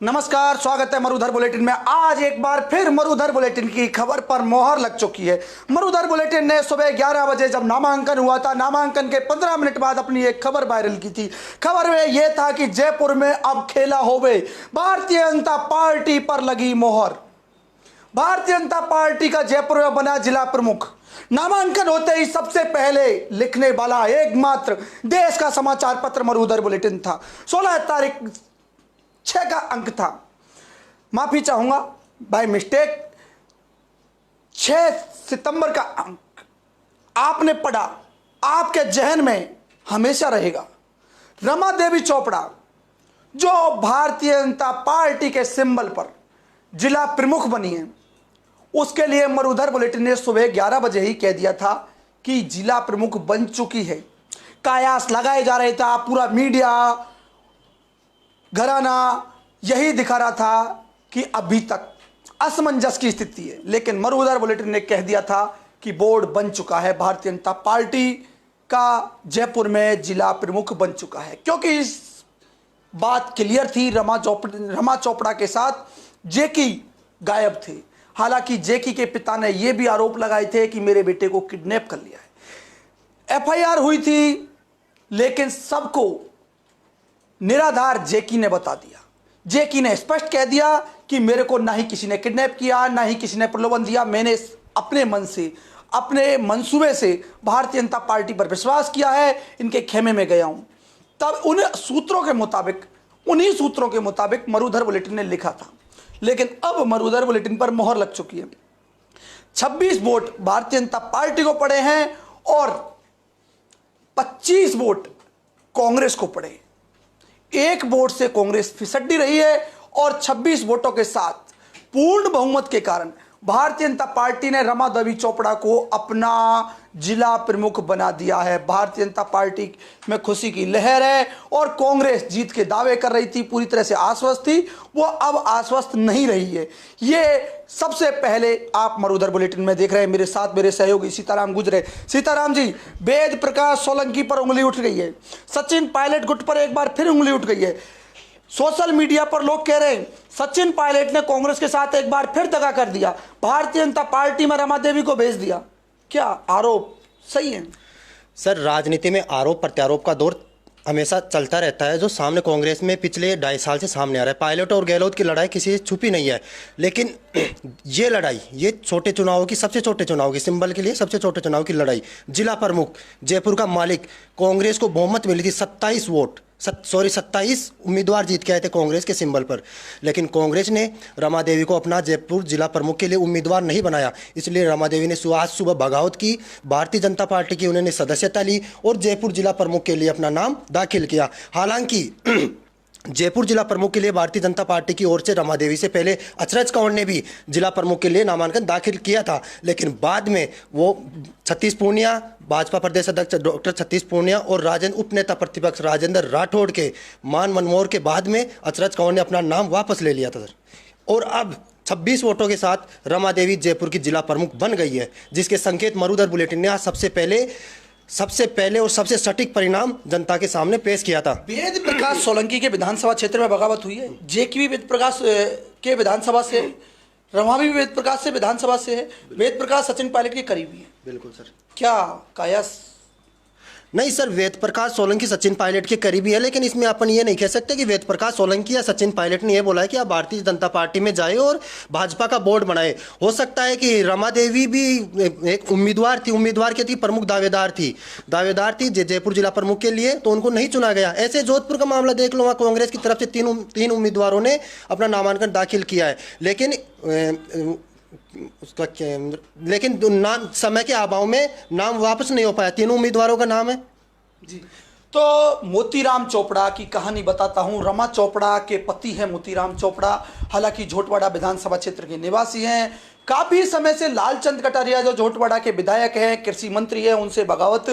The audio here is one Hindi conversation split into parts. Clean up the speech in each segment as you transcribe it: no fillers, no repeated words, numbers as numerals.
नमस्कार, स्वागत है मरुधर बुलेटिन में। आज एक बार फिर मरुधर बुलेटिन की खबर पर मोहर लग चुकी है। मरुधर बुलेटिन ने सुबह 11 बजे जब नामांकन हुआ था, नामांकन के 15 मिनट बाद अपनी एक खबर वायरल की थी। खबर में यह था कि जयपुर में अब खेला होवे, भारतीय जनता पार्टी पर लगी मोहर। भारतीय जनता पार्टी का जयपुर में बना जिला प्रमुख। नामांकन होते ही सबसे पहले लिखने वाला एकमात्र देश का समाचार पत्र मरुधर बुलेटिन था। 16 तारीख 6 का अंक था, माफी चाहूंगा बाय मिस्टेक, 6 सितंबर का अंक आपने पढ़ा, आपके जहन में हमेशा रहेगा। रमा देवी चोपड़ा जो भारतीय जनता पार्टी के सिंबल पर जिला प्रमुख बनी है, उसके लिए मरुधर बुलेटिन ने सुबह 11 बजे ही कह दिया था कि जिला प्रमुख बन चुकी है। कयास लगाए जा रहे था, पूरा मीडिया घराना यही दिखा रहा था कि अभी तक असमंजस की स्थिति है, लेकिन मरुधर बुलेटिन ने कह दिया था कि बोर्ड बन चुका है, भारतीय जनता पार्टी का जयपुर में जिला प्रमुख बन चुका है। क्योंकि इस बात क्लियर थी, रमा चोपड़ा के साथ जेकी गायब थे। हालांकि जेकी के पिता ने यह भी आरोप लगाए थे कि मेरे बेटे को किडनैप कर लिया है। एफआईआर हुई थी, लेकिन सबको निराधार जेकी ने बता दिया। जेकी ने स्पष्ट कह दिया कि मेरे को ना ही किसी ने किडनैप किया, ना ही किसी ने प्रलोभन दिया। मैंने अपने मन से, अपने मंसूबे से भारतीय जनता पार्टी पर विश्वास किया है, इनके खेमे में गया हूं। तब उन सूत्रों के मुताबिक, उन्हीं सूत्रों के मुताबिक मरुधर बुलेटिन ने लिखा था। लेकिन अब मरुधर बुलेटिन पर मोहर लग चुकी है। 26 वोट भारतीय जनता पार्टी को पड़े हैं और 25 वोट कांग्रेस को पड़े। एक वोट से कांग्रेस फिसड्डी रही है और 26 वोटों के साथ पूर्ण बहुमत के कारण भारतीय जनता पार्टी ने रमा देवी चोपड़ा को अपना जिला प्रमुख बना दिया है। भारतीय जनता पार्टी में खुशी की लहर है और कांग्रेस जीत के दावे कर रही थी, पूरी तरह से आश्वस्त थी, वो अब आश्वस्त नहीं रही है। ये सबसे पहले आप मरुधर बुलेटिन में देख रहे हैं। मेरे साथ मेरे सहयोगी सीताराम गुजरे। सीताराम जी, वेद प्रकाश सोलंकी पर उंगली उठ गई है, सचिन पायलट गुट पर एक बार फिर उंगली उठ गई है। सोशल मीडिया पर लोग कह रहे हैं सचिन पायलट ने कांग्रेस के साथ एक बार फिर दगा कर दिया, भारतीय जनता पार्टी में रमा देवी को भेज दिया। क्या आरोप सही है? सर, राजनीति में आरोप प्रत्यारोप का दौर हमेशा चलता रहता है, जो सामने कांग्रेस में पिछले 2.5 साल से सामने आ रहा है। पायलट और गहलोत की लड़ाई किसी से छुपी नहीं है, लेकिन ये लड़ाई, ये छोटे चुनावों की, सबसे छोटे चुनाव की, सिंबल के लिए सबसे छोटे चुनाव की लड़ाई, जिला प्रमुख, जयपुर का मालिक, कांग्रेस को बहुमत मिली थी 27 उम्मीदवार जीत के आए थे कांग्रेस के सिंबल पर, लेकिन कांग्रेस ने रमा देवी को अपना जयपुर जिला प्रमुख के लिए उम्मीदवार नहीं बनाया। इसलिए रमा देवी ने आज सुबह बगावत की, भारतीय जनता पार्टी की उन्होंने सदस्यता ली और जयपुर जिला प्रमुख के लिए अपना नाम दाखिल किया। हालांकि जयपुर जिला प्रमुख के लिए भारतीय जनता पार्टी की ओर से रमा देवी से पहले अचरज कंवर ने भी जिला प्रमुख के लिए नामांकन दाखिल किया था, लेकिन बाद में वो सतीश पूनिया, भाजपा प्रदेश अध्यक्ष डॉक्टर सतीश पूनिया और राजेंद्र उपनेता प्रतिपक्ष राजेंद्र राठौड़ के मान मनमोहर के बाद में अचरज कंवर ने अपना नाम वापस ले लिया था सर। और अब 26 वोटों के साथ रमा देवी जयपुर की जिला प्रमुख बन गई है, जिसके संकेत मरुधर बुलेटिन ने आज सबसे पहले और सबसे सटीक परिणाम जनता के सामने पेश किया था। वेद प्रकाश सोलंकी के विधानसभा क्षेत्र में बगावत हुई है। जेकी भी वेद प्रकाश के विधानसभा से, रमा भी वेद प्रकाश से विधानसभा से है। वेद प्रकाश सचिन पायलट के करीबी है। बिल्कुल सर। क्या कायास? नहीं सर, वेद प्रकाश सोलंकी सचिन पायलट के करीबी है, लेकिन इसमें अपन ये नहीं कह सकते कि वेद प्रकाश सोलंकी या सचिन पायलट ने ये बोला है कि आप भारतीय जनता पार्टी में जाए और भाजपा का बोर्ड बनाए। हो सकता है कि रमा देवी भी एक उम्मीदवार थी, उम्मीदवार की थी, प्रमुख दावेदार थी जयपुर जिला प्रमुख के लिए, तो उनको नहीं चुना गया। ऐसे जोधपुर का मामला देख लो, वहाँ कांग्रेस की तरफ से तीन उम्मीदवारों ने अपना नामांकन दाखिल किया है, लेकिन नाम समय के अभाव में नाम वापस नहीं हो पाया। तीनों उम्मीदवारों का नाम है जी। तो मोतीराम चोपड़ा की कहानी बताता हूं। रमा चोपड़ा के पति हैं मोतीराम चोपड़ा, हालांकि झोटवाड़ा विधानसभा क्षेत्र के निवासी हैं। काफी समय से लालचंद कटारिया जो झोटवाड़ा के विधायक हैं, कृषि मंत्री हैं, उनसे बगावत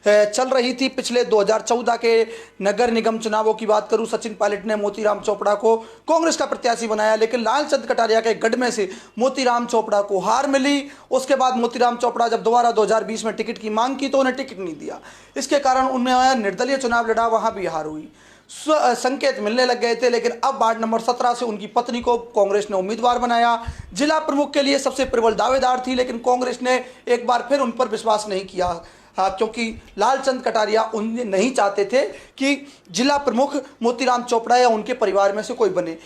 चल रही थी। पिछले 2014 के नगर निगम चुनावों की बात करूं, सचिन पायलट ने मोतीराम चोपड़ा को कांग्रेस का प्रत्याशी बनाया, लेकिन लालचंद कटारिया के गढ़ में से मोतीराम चोपड़ा को हार मिली। उसके बाद मोतीराम चोपड़ा जब दोबारा 2020 में टिकट की मांग की तो उन्हें टिकट नहीं दिया। इसके कारण उन्हें निर्दलीय चुनाव लड़ा, वहां भी हार हुई। संकेत मिलने लग गए थे, लेकिन अब वार्ड नंबर 17 से उनकी पत्नी को कांग्रेस ने उम्मीदवार बनाया। जिला प्रमुख के लिए सबसे प्रबल दावेदार थी, लेकिन कांग्रेस ने एक बार फिर उन पर विश्वास नहीं किया। क्योंकि लालचंद कटारिया उन्हें नहीं चाहते थे कि जिला प्रमुख मोतीराम चोपड़ा या उनके परिवार में से कोई बने।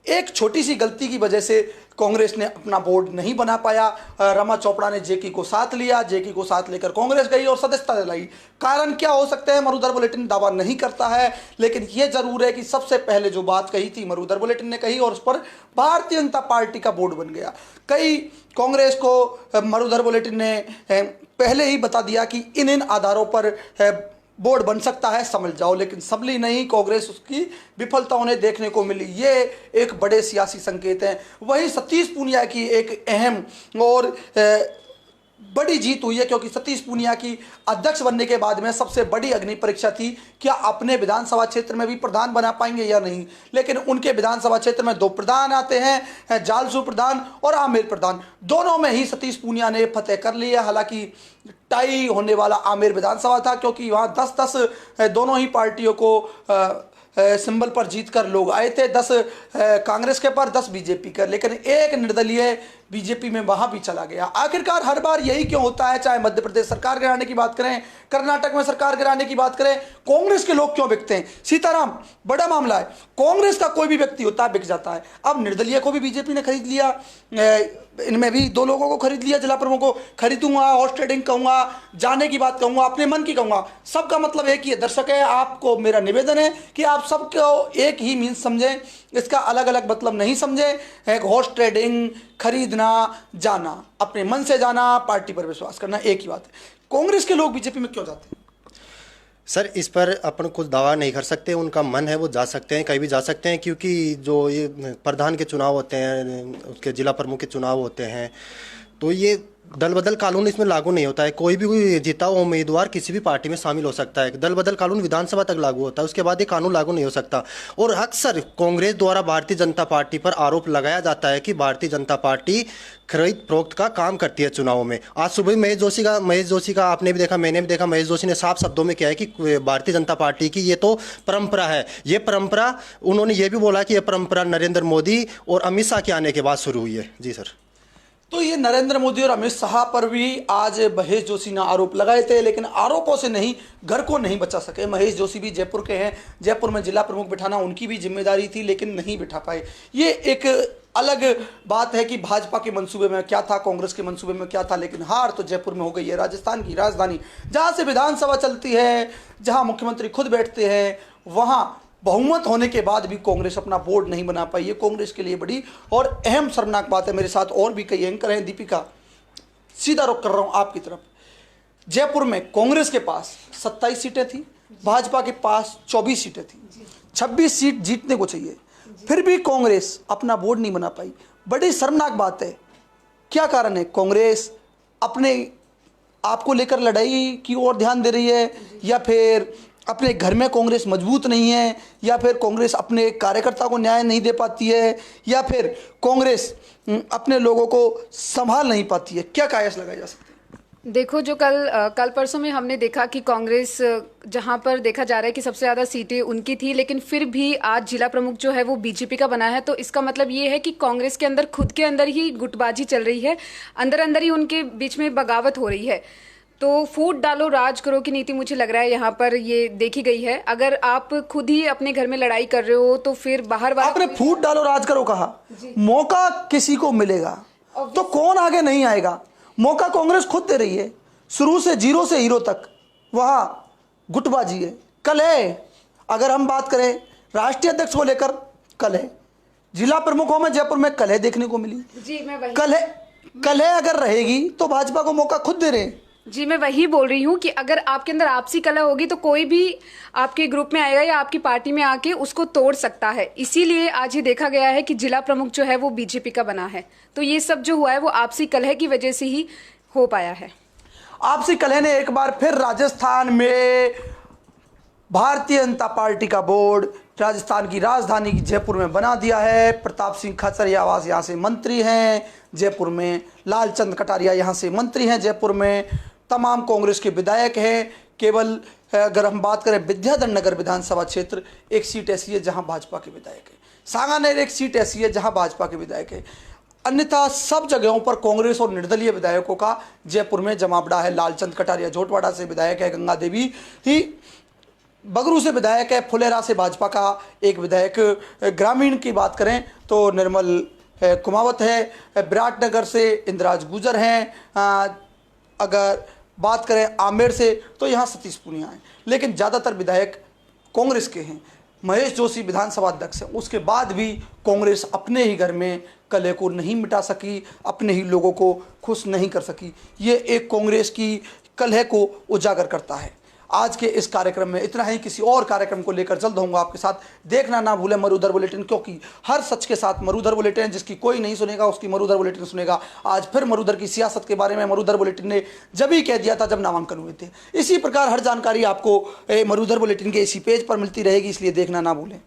एक छोटी सी गलती की वजह से कांग्रेस ने अपना बोर्ड नहीं बना पाया। रमा चोपड़ा ने जेकी को साथ लिया, जेकी को साथ लेकर कांग्रेस गई और सदस्यता दिलाई। कारण क्या हो सकते हैं, मरुधर बुलेटिन दावा नहीं करता है, लेकिन यह जरूर है कि सबसे पहले जो बात कही थी मरुधर बुलेटिन ने कही और उस पर भारतीय जनता पार्टी का बोर्ड बन गया। कई कांग्रेस को मरुधर बुलेटिन ने पहले ही बता दिया कि इन आधारों पर बोर्ड बन सकता है, समझ जाओ, लेकिन संभली नहीं। कांग्रेस उसकी विफलता उन्हें देखने को मिली। ये एक बड़े सियासी संकेत हैं। वहीं सतीश पूनिया की एक अहम और बड़ी जीत हुई है, क्योंकि सतीश पूनिया की अध्यक्ष बनने के बाद में सबसे बड़ी अग्नि परीक्षा थी, क्या अपने विधानसभा क्षेत्र में भी प्रधान बना पाएंगे या नहीं। लेकिन उनके विधानसभा क्षेत्र में 2 प्रधान आते हैं, जालसू प्रधान और आमिर प्रधान। दोनों में ही सतीश पूनिया ने फतेह कर लिया। हालांकि टाई होने वाला आमिर विधानसभा था, क्योंकि वहाँ 10-10 दोनों ही पार्टियों को सिंबल पर जीतकर लोग आए थे। 10 कांग्रेस के पर, 10 बीजेपी का, लेकिन एक निर्दलीय बीजेपी में वहां भी चला गया। आखिरकार हर बार यही क्यों होता है, चाहे मध्य प्रदेश सरकार गिराने की बात करें, कर्नाटक में सरकार गिराने की बात करें, कांग्रेस के लोग क्यों बिकते हैं। सीताराम बड़ा मामला है, कांग्रेस का कोई भी व्यक्ति होता है बिक जाता है। अब निर्दलीय को भी बीजेपी ने खरीद लिया, इनमें भी 2 लोगों को खरीद लिया। जिला प्रमुख को खरीदूंगा, हॉर्स ट्रेडिंग कहूंगा, जाने की बात कहूंगा, अपने मन की कहूंगा, सबका मतलब एक ही है। दर्शक है, आपको मेरा निवेदन है कि आप सबको एक ही मीन्स समझें, इसका अलग अलग मतलब नहीं समझें। एक हॉर्स ट्रेडिंग, खरीदना, जाना, अपने मन से जाना, पार्टी पर विश्वास करना, एक ही बात है। कांग्रेस के लोग बीजेपी में क्यों जाते हैं? सर, इस पर अपन कुछ दावा नहीं कर सकते। उनका मन है वो जा सकते हैं, कहीं भी जा सकते हैं, क्योंकि जो ये प्रधान के चुनाव होते हैं, उसके जिला प्रमुख के चुनाव होते हैं, तो ये दल बदल कानून इसमें लागू नहीं होता है। कोई भी जीता हुआ उम्मीदवार किसी भी पार्टी में शामिल हो सकता है। दल बदल कानून विधानसभा तक लागू होता है, उसके बाद ये कानून लागू नहीं हो सकता। और अक्सर कांग्रेस द्वारा भारतीय जनता पार्टी पर आरोप लगाया जाता है कि भारतीय जनता पार्टी खरीद फरोख्त का काम करती है चुनावों में। आज सुबह महेश जोशी का आपने भी देखा, मैंने भी देखा, महेश जोशी ने साफ शब्दों में किया है कि भारतीय जनता पार्टी की ये तो परंपरा है। ये परंपरा, उन्होंने ये भी बोला कि ये परंपरा नरेंद्र मोदी और अमित शाह के आने के बाद शुरू हुई है। जी सर। तो ये नरेंद्र मोदी और अमित शाह पर भी आज महेश जोशी ने आरोप लगाए थे, लेकिन आरोपों से नहीं, घर को नहीं बचा सके। महेश जोशी भी जयपुर के हैं, जयपुर में जिला प्रमुख बिठाना उनकी भी जिम्मेदारी थी, लेकिन नहीं बिठा पाए। ये एक अलग बात है कि भाजपा के मंसूबे में क्या था, कांग्रेस के मंसूबे में क्या था, लेकिन हार तो जयपुर में हो गई है। राजस्थान की राजधानी, जहाँ से विधानसभा चलती है, जहाँ मुख्यमंत्री खुद बैठते हैं, वहाँ बहुमत होने के बाद भी कांग्रेस अपना बोर्ड नहीं बना पाई। ये कांग्रेस के लिए बड़ी और अहम शर्मनाक बात है। मेरे साथ और भी कई एंकर हैं। दीपिका, सीधा रुख कर रहा हूं आपकी तरफ। जयपुर में कांग्रेस के पास 27 सीटें थी, भाजपा के पास 24 सीटें थी, 26 सीट जीतने को चाहिए, फिर भी कांग्रेस अपना बोर्ड नहीं बना पाई। बड़ी शर्मनाक बात है। क्या कारण है? कांग्रेस अपने आपको लेकर लड़ाई की ओर ध्यान दे रही है, या फिर अपने घर में कांग्रेस मजबूत नहीं है, या फिर कांग्रेस अपने कार्यकर्ता को न्याय नहीं दे पाती है, या फिर कांग्रेस अपने लोगों को संभाल नहीं पाती है? क्या कयास लगाए जा सकते हैं? देखो, जो कल परसों में हमने देखा कि कांग्रेस, जहां पर देखा जा रहा है कि सबसे ज़्यादा सीटें उनकी थी, लेकिन फिर भी आज जिला प्रमुख जो है वो बीजेपी का बना है। तो इसका मतलब ये है कि कांग्रेस के अंदर, खुद के अंदर ही गुटबाजी चल रही है, अंदर अंदर ही उनके बीच में बगावत हो रही है। तो फूट डालो राज करो की नीति मुझे लग रहा है यहाँ पर ये देखी गई है। अगर आप खुद ही अपने घर में लड़ाई कर रहे हो तो फिर बाहर वाला, आपने फूट डालो राज करो कहा, मौका किसी को मिलेगा तो कौन आगे नहीं आएगा? मौका कांग्रेस खुद दे रही है, शुरू से जीरो से हीरो तक वहां गुटबाजी है। कल है, अगर हम बात करें राष्ट्रीय अध्यक्ष को लेकर, कल है, जिला प्रमुखों में जयपुर में कल है देखने को मिली। जी मैं वही कल है अगर रहेगी तो भाजपा को मौका खुद दे रहे हैं। जी मैं वही बोल रही हूँ कि अगर आपके अंदर आपसी कला होगी तो कोई भी आपके ग्रुप में आएगा या आपकी पार्टी में आके उसको तोड़ सकता है। इसीलिए आज ये देखा गया है कि जिला प्रमुख जो है वो बीजेपी का बना है। तो ये सब जो हुआ है वो आपसी कलह की वजह से ही हो पाया है। आपसी कलह ने एक बार फिर राजस्थान में भारतीय जनता पार्टी का बोर्ड राजस्थान की राजधानी की जयपुर में बना दिया है। प्रताप सिंह खाचरियावास यहाँ से मंत्री हैं जयपुर में, लालचंद कटारिया यहाँ से मंत्री हैं जयपुर में, तमाम कांग्रेस के विधायक हैं, केवल अगर हम बात करें विद्याधर नगर विधानसभा क्षेत्र, एक सीट ऐसी है जहां भाजपा के विधायक है। सांगानेर एक सीट ऐसी है जहां भाजपा के विधायक है। अन्यथा सब जगहों पर कांग्रेस और निर्दलीय विधायकों का जयपुर में जमावड़ा है। लालचंद कटारिया जोटवाड़ा से विधायक है, गंगा देवी ही बगरू से विधायक है, फुलेरा से भाजपा का एक विधायक। ग्रामीण की बात करें तो निर्मल कुमावत है, विराटनगर से इंद्राज गुजर हैं। अगर बात करें आमेर से तो यहाँ सतीश पूनिया हैं, लेकिन ज़्यादातर विधायक कांग्रेस के हैं। महेश जोशी विधानसभा अध्यक्ष हैं, उसके बाद भी कांग्रेस अपने ही घर में कलह को नहीं मिटा सकी, अपने ही लोगों को खुश नहीं कर सकी। ये एक कांग्रेस की कलह को उजागर करता है। आज के इस कार्यक्रम में इतना ही। किसी और कार्यक्रम को लेकर जल्द होऊंगा आपके साथ। देखना ना भूलें मरुधर बुलेटिन, क्योंकि हर सच के साथ मरुधर बुलेटिन, जिसकी कोई नहीं सुनेगा उसकी मरुधर बुलेटिन सुनेगा। आज फिर मरुधर की सियासत के बारे में मरुधर बुलेटिन ने जब ही कह दिया था जब नामांकन हुए थे। इसी प्रकार हर जानकारी आपको मरुधर बुलेटिन के इसी पेज पर मिलती रहेगी, इसलिए देखना ना भूलें।